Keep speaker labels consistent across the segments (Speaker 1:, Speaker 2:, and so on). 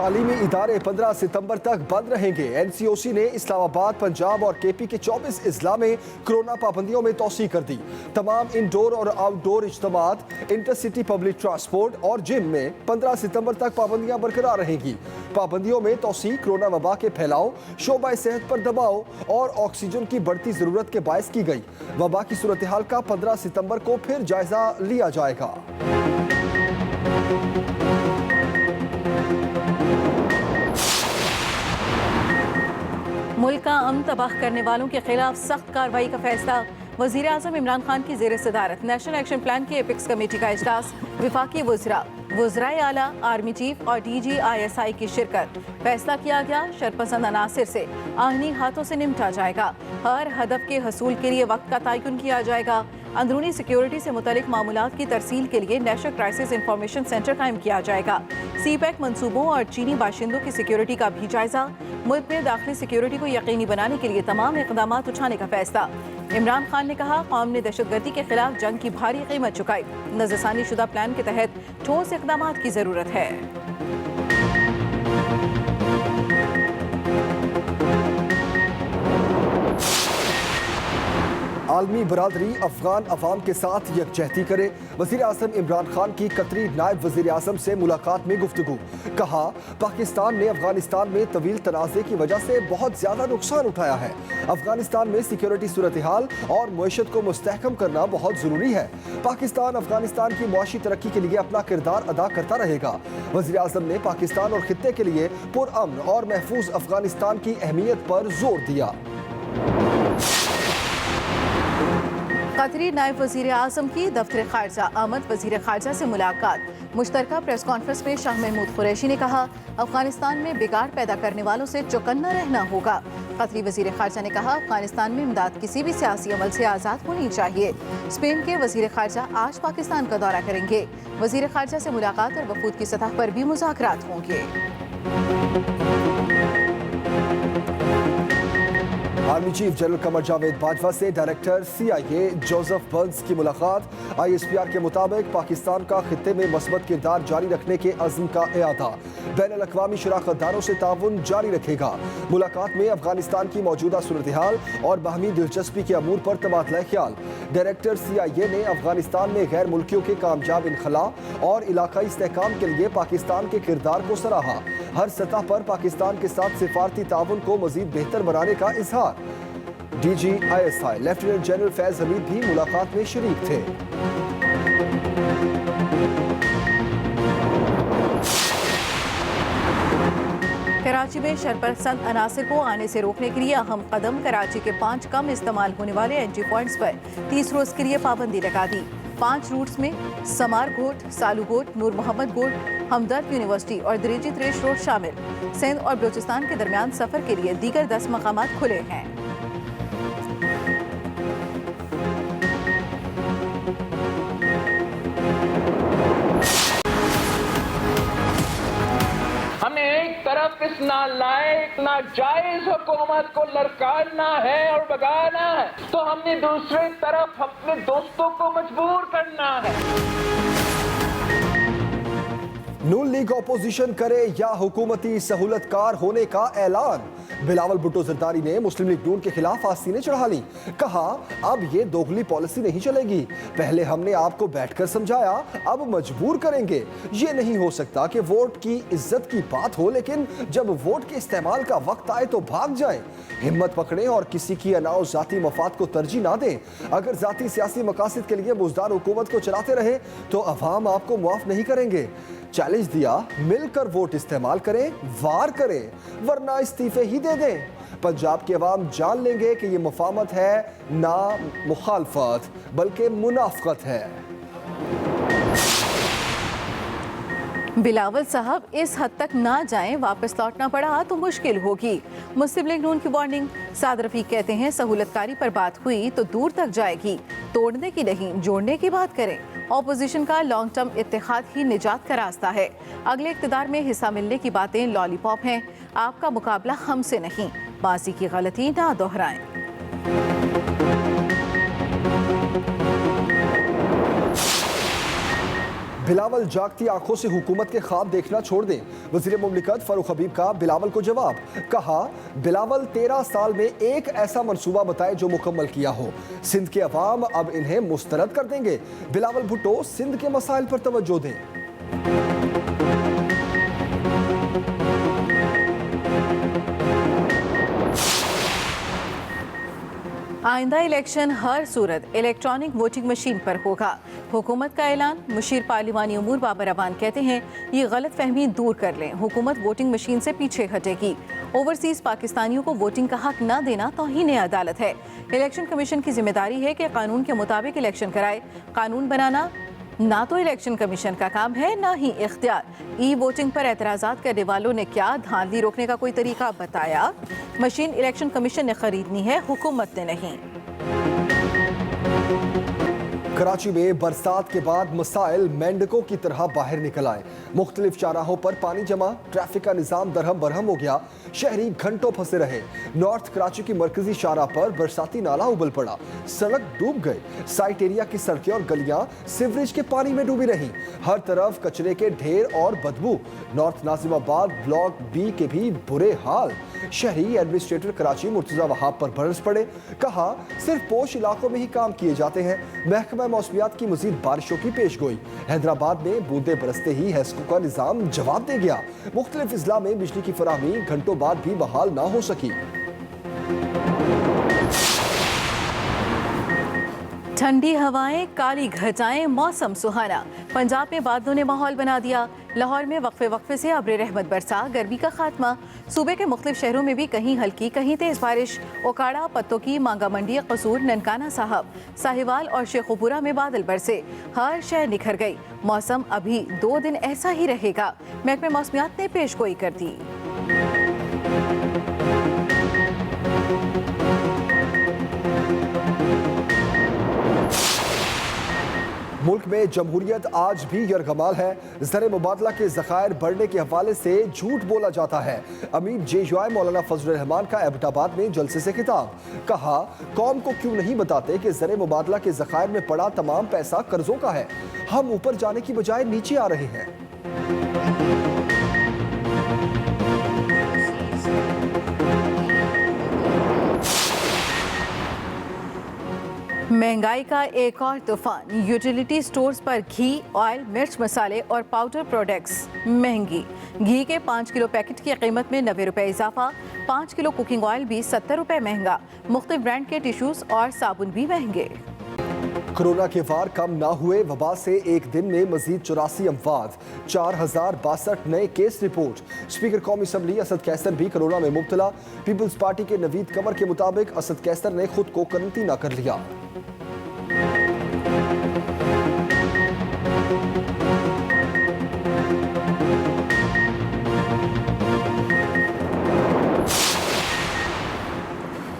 Speaker 1: تعلیمی ادارے 15 ستمبر تک بند رہیں گے۔ NCOC نے اسلام آباد، پنجاب اور KP کے 24 اضلاع میں کرونا پابندیوں میں توسیع کر دی۔ تمام انڈور اور آؤٹ ڈور اجتماعات، انٹرسٹی پبلک ٹرانسپورٹ اور جم میں 15 ستمبر تک پابندیاں برقرار رہیں گی۔ پابندیوں میں توسیع کرونا وبا کے پھیلاؤ، شعبہ صحت پر دباؤ اور آکسیجن کی بڑھتی ضرورت کے باعث کی گئی۔ وبا کی صورتحال کا 15 ستمبر کو پھر جائزہ لیا جائے گا۔
Speaker 2: ملک کا امن تباہ کرنے والوں کے خلاف سخت کارروائی کا فیصلہ۔ وزیر اعظم عمران خان کی زیر صدارت نیشنل ایکشن پلان کی ایپکس کمیٹی کا اجلاس، وفاقی وزرائے اعلیٰ، آرمی چیف اور DG ISI کی شرکت۔ فیصلہ کیا گیا شرپسند عناصر سے آہنی ہاتھوں سے نمٹا جائے گا۔ ہر ہدف کے حصول کے لیے وقت کا تعین کیا جائے گا۔ اندرونی سیکیورٹی سے متعلق معاملات کی ترسیل کے لیے نیشنل کرائسس انفارمیشن سینٹر قائم کیا جائے گا۔ CPEC منصوبوں اور چینی باشندوں کی سیکیورٹی کا بھی جائزہ۔ ملک میں داخلی سیکیورٹی کو یقینی بنانے کے لیے تمام اقدامات اٹھانے کا فیصلہ۔ عمران خان نے کہا، قوم نے دہشت گردی کے خلاف جنگ کی بھاری قیمت چکائی۔ نظر ثانی شدہ پلان کے تحت ٹھوس اقدامات کی ضرورت ہے۔
Speaker 1: عالمی برادری افغان عوام کے ساتھ یکجہتی کرے۔ وزیر اعظم عمران خان کی قطری نائب وزیر اعظم سے ملاقات میں گفتگو۔ کہا، پاکستان نے افغانستان میں طویل تنازع کی وجہ سے بہت زیادہ نقصان اٹھایا ہے۔ افغانستان میں سیکیورٹی صورتحال اور معیشت کو مستحکم کرنا بہت ضروری ہے۔ پاکستان افغانستان کی معاشی ترقی کے لیے اپنا کردار ادا کرتا رہے گا۔ وزیر اعظم نے پاکستان اور خطے کے لیے پرامن اور محفوظ افغانستان کی اہمیت پر زور دیا۔
Speaker 2: قطری نائب وزیر اعظم کی دفتر خارجہ آمد وزیر خارجہ سے ملاقات۔ مشترکہ پریس کانفرنس میں شاہ محمود قریشی نے کہا، افغانستان میں بگاڑ پیدا کرنے والوں سے چوکنا رہنا ہوگا۔ قطری وزیر خارجہ نے کہا، افغانستان میں امداد کسی بھی سیاسی عمل سے آزاد ہونی چاہیے۔ اسپین کے وزیر خارجہ آج پاکستان کا دورہ کریں گے۔ وزیر خارجہ سے ملاقات اور وفود کی سطح پر بھی مذاکرات ہوں گے۔
Speaker 1: Army chief general Qamar Javed Bajwa سے ڈائریکٹر CIA جوزف برنز کی ملاقات۔ ISPR کے مطابق پاکستان کا خطے میں مثبت کردار جاری رکھنے کے عزم کا اعادہ۔ بین الاقوامی شراکت داروں سے تعاون جاری رکھے گا۔ ملاقات میں افغانستان کی موجودہ صورتحال اور باہمی دلچسپی کے امور پر تبادلہ خیال۔ ڈائریکٹر CIA نے افغانستان میں غیر ملکیوں کے کامیاب انخلاء اور علاقائی استحکام کے لیے پاکستان کے کردار کو سراہا۔ ہر سطح پر پاکستان کے ساتھ سفارتی تعاون کو مزید بہتر بنانے کا اظہار۔ DG ISI لیفٹیننٹ جنرل فیض حمید بھی ملاقات میں شریک تھے۔
Speaker 2: کراچی میں شرپسند عناصر کو آنے سے روکنے کے لیے اہم قدم۔ کراچی کے 5 کم استعمال ہونے والے انٹری پوائنٹس پر 30 روز کے لیے پابندی لگا دی۔ 5 روٹس میں سمار گھوٹ، سالو گھوٹ، نور محمد گھوٹ، ہمدرد یونیورسٹی اور دریجی تریش روڈ شامل۔ سندھ اور بلوچستان کے درمیان سفر کے لیے دیگر 10 مقامات کھلے ہیں۔
Speaker 3: ہم نے ایک طرف اس نالائق ناجائز حکومت کو للکارنا ہے اور بگانا ہے، تو ہم نے دوسری طرف اپنے دوستوں کو مجبور کرنا ہے۔
Speaker 1: نون لیگ اپوزیشن کرے یا حکومتی سہولت کار ہونے کا اعلان۔ بلاول بھٹو زرداری نے مسلم لیگ نون کے خلاف آستینیں چڑھا لی۔ کہا، اب یہ دوگلی پالیسی نہیں چلے گی۔ پہلے ہم نے آپ کو بیٹھ کر سمجھایا، اب مجبور کریں گے۔ یہ نہیں ہو سکتا کہ ووٹ کی عزت کی بات ہو لیکن جب ووٹ کے استعمال کا وقت آئے تو بھاگ جائیں۔ ہمت پکڑیں اور کسی کی انا و ذاتی مفاد کو ترجیح نہ دیں۔ اگر ذاتی سیاسی مقاصد کے لیے بزدار حکومت کو چلاتے رہے تو عوام آپ کو معاف نہیں کریں گے۔ چیلنج دیا، مل کر ووٹ استعمال کریں، وار کریں، ورنہ استعفے ہی دے دیں۔ پنجاب کے عوام جان لیں گے کہ یہ مفاہمت ہے نہ مخالفت بلکہ منافقت ہے۔
Speaker 2: بلاول صاحب اس حد تک نہ جائیں، واپس لوٹنا پڑا تو مشکل ہوگی۔ مسلم لیگ نون کی وارننگ۔ سعد رفیق کہتے ہیں، سہولت کاری پر بات ہوئی تو دور تک جائے گی، توڑنے کی نہیں جوڑنے کی بات کریں۔ اپوزیشن کا لانگ ٹرم اتحاد ہی نجات کا راستہ ہے۔ اگلے اقتدار میں حصہ ملنے کی باتیں لالی پاپ ہیں۔ آپ کا مقابلہ ہم سے نہیں، ماضی کی غلطی نہ دہرائیں۔
Speaker 1: بلاول جاگتی آنکھوں سے حکومت کے خواب دیکھنا چھوڑ دیں، وزیر مملکت فاروق حبیب کا بلاول کو جواب، کہا بلاول 13 سال میں ایک ایسا منصوبہ بتائے جو مکمل کیا ہو، سندھ کے عوام اب انہیں مسترد کر دیں گے، بلاول بھٹو سندھ کے مسائل پر توجہ دیں۔
Speaker 2: آئندہ الیکشن ہر صورت الیکٹرانک ووٹنگ مشین پر ہوگا، حکومت کا اعلان۔ مشیر پارلیمانی امور بابر اعوان کہتے ہیں یہ غلط فہمی دور کر لیں، حکومت ووٹنگ مشین سے پیچھے ہٹے گی، اوورسیز پاکستانیوں کو ووٹنگ کا حق نہ دینا توہین عدالت ہے، الیکشن کمیشن کی ذمہ داری ہے کہ قانون کے مطابق الیکشن کرائے، قانون بنانا نہ تو الیکشن کمیشن کا کام ہے نہ ہی اختیار۔ ای ووٹنگ پر اعتراضات کرنے والوں نے کیا دھاندلی روکنے کا کوئی طریقہ بتایا؟ مشین الیکشن کمیشن نے خریدنی ہے، حکومت نے نہیں۔
Speaker 1: کراچی میں برسات کے بعد مسائل مینڈکوں کی طرح باہر نکل آئے، مختلف چوراہوں پر پانی جمع، ٹریفک کا نظام درہم برہم ہو گیا، شہری گھنٹوں پھنسے رہے، نارتھ کراچی کی مرکزی شاہراہ پر برساتی نالا ابل پڑا، سڑک ڈوب گئے، سائٹ ایریا کی سڑکیں اور گلیاں سیوریج کے پانی میں ڈوبی رہیں، ہر طرف کچرے کے ڈھیر اور بدبو، نارتھ ناظم آباد بلاک بی کے بھی برے حال، شہری ایڈمنسٹریٹر کراچی مرتضی وہاب پر برس پڑے، کہا صرف پوش علاقوں میں ہی کام کیے جاتے ہیں، محکمہ موسمیات کی مزید بارشوں کی پیش گوئی، حیدرآباد میں بوندیں برستے ہی ہیسکو کا نظام جواب دے گیا، مختلف اضلاع میں بجلی کی فراہمی گھنٹوں بعد بھی بحال نہ ہو سکی۔
Speaker 2: ٹھنڈی ہوائیں، کالی گھٹائیں، موسم سہانا، پنجاب میں بادلوں نے ماحول بنا دیا، لاہور میں وقفے وقفے سے ابر رحمت برسا، گرمی کا خاتمہ، صوبے کے مختلف شہروں میں بھی کہیں ہلکی کہیں تیز بارش، اوکاڑا، پتوں کی، مانگا منڈی، قصور، ننکانہ صاحب، ساہیوال اور شیخوپورہ میں بادل برسے، ہر شہر نکھر گئی، موسم ابھی 2 دن ایسا ہی رہے گا، محکمہ موسمیات نے پیش گوئی کر دی۔
Speaker 1: ملک میں جمہوریت آج بھی یرغمال ہے، زر مبادلہ کے ذخائر بڑھنے کے حوالے سے جھوٹ بولا جاتا ہے، امیر JUI مولانا فضل الرحمان کا ایبٹ آباد میں جلسے سے خطاب، کہا قوم کو کیوں نہیں بتاتے کہ زر مبادلہ کے ذخائر میں پڑا تمام پیسہ قرضوں کا ہے، ہم اوپر جانے کی بجائے نیچے آ رہے ہیں۔
Speaker 2: مہنگائی کا ایک اور طوفان، یوٹیلیٹی سٹورز پر گھی، آئل، مرچ مسالے اور پاؤڈر پروڈکٹس مہنگی، گھی کے 5 کلو پیکٹ کی قیمت میں 90 روپے اضافہ، 5 کلو کوکنگ آئل بھی 70 روپے مہنگا، مختلف برانڈ کے ٹیشوز اور صابن بھی مہنگے۔
Speaker 1: کرونا کے وار کم نہ ہوئے، وبا سے ایک دن میں مزید 84 اموات، 4062 نئے کیس رپورٹ، اسپیکر قومی اسمبلی اسد کیسر بھی کرونا میں مبتلا، پیپلز پارٹی کے نوید قمر کے مطابق اسد کیسر نے خود کو قرنطینہ کر لیا۔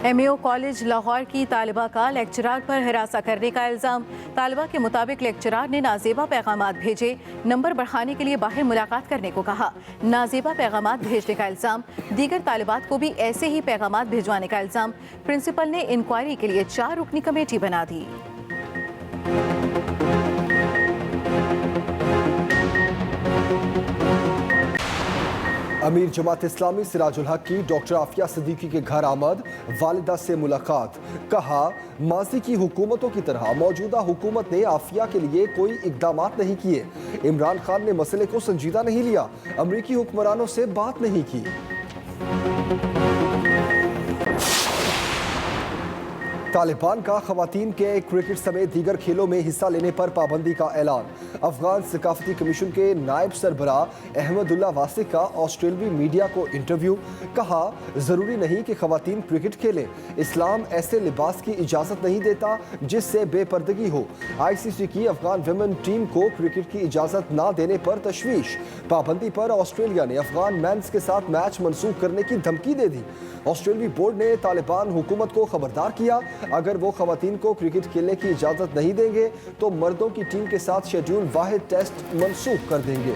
Speaker 2: MAO کالج لاہور کی طالبہ کا لیکچرار پر ہراساں کرنے کا الزام، طالبہ کے مطابق لیکچرار نے نازیبہ پیغامات بھیجے، نمبر بڑھانے کے لیے باہر ملاقات کرنے کو کہا، نازیبہ پیغامات بھیجنے کا الزام، دیگر طالبات کو بھی ایسے ہی پیغامات بھیجوانے کا الزام، پرنسپل نے انکوائری کے لیے 4 رکنی کمیٹی بنا دی۔
Speaker 1: امیر جماعت اسلامی سراج الحق کی ڈاکٹر عافیہ صدیقی کے گھر آمد، والدہ سے ملاقات، کہا ماضی کی حکومتوں کی طرح موجودہ حکومت نے عافیہ کے لیے کوئی اقدامات نہیں کیے، عمران خان نے مسئلے کو سنجیدہ نہیں لیا، امریکی حکمرانوں سے بات نہیں کی۔ طالبان کا خواتین کے کرکٹ سمیت دیگر کھیلوں میں حصہ لینے پر پابندی کا اعلان، افغان ثقافتی کمیشن کے نائب سربراہ احمد اللہ واسق کا آسٹریلوی میڈیا کو انٹرویو، کہا ضروری نہیں کہ خواتین کرکٹ کھیلیں، اسلام ایسے لباس کی اجازت نہیں دیتا جس سے بے پردگی ہو، ICC کی افغان ویمن ٹیم کو کرکٹ کی اجازت نہ دینے پر تشویش، پابندی پر آسٹریلیا نے افغان مینز کے ساتھ میچ منسوخ کرنے کی دھمکی دے دی، آسٹریلوی بورڈ نے طالبان حکومت کو خبردار کیا، اگر وہ خواتین کو کرکٹ کھیلنے کی اجازت نہیں دیں گے تو مردوں کی ٹیم کے ساتھ شیڈول واحد ٹیسٹ منسوخ کر دیں گے۔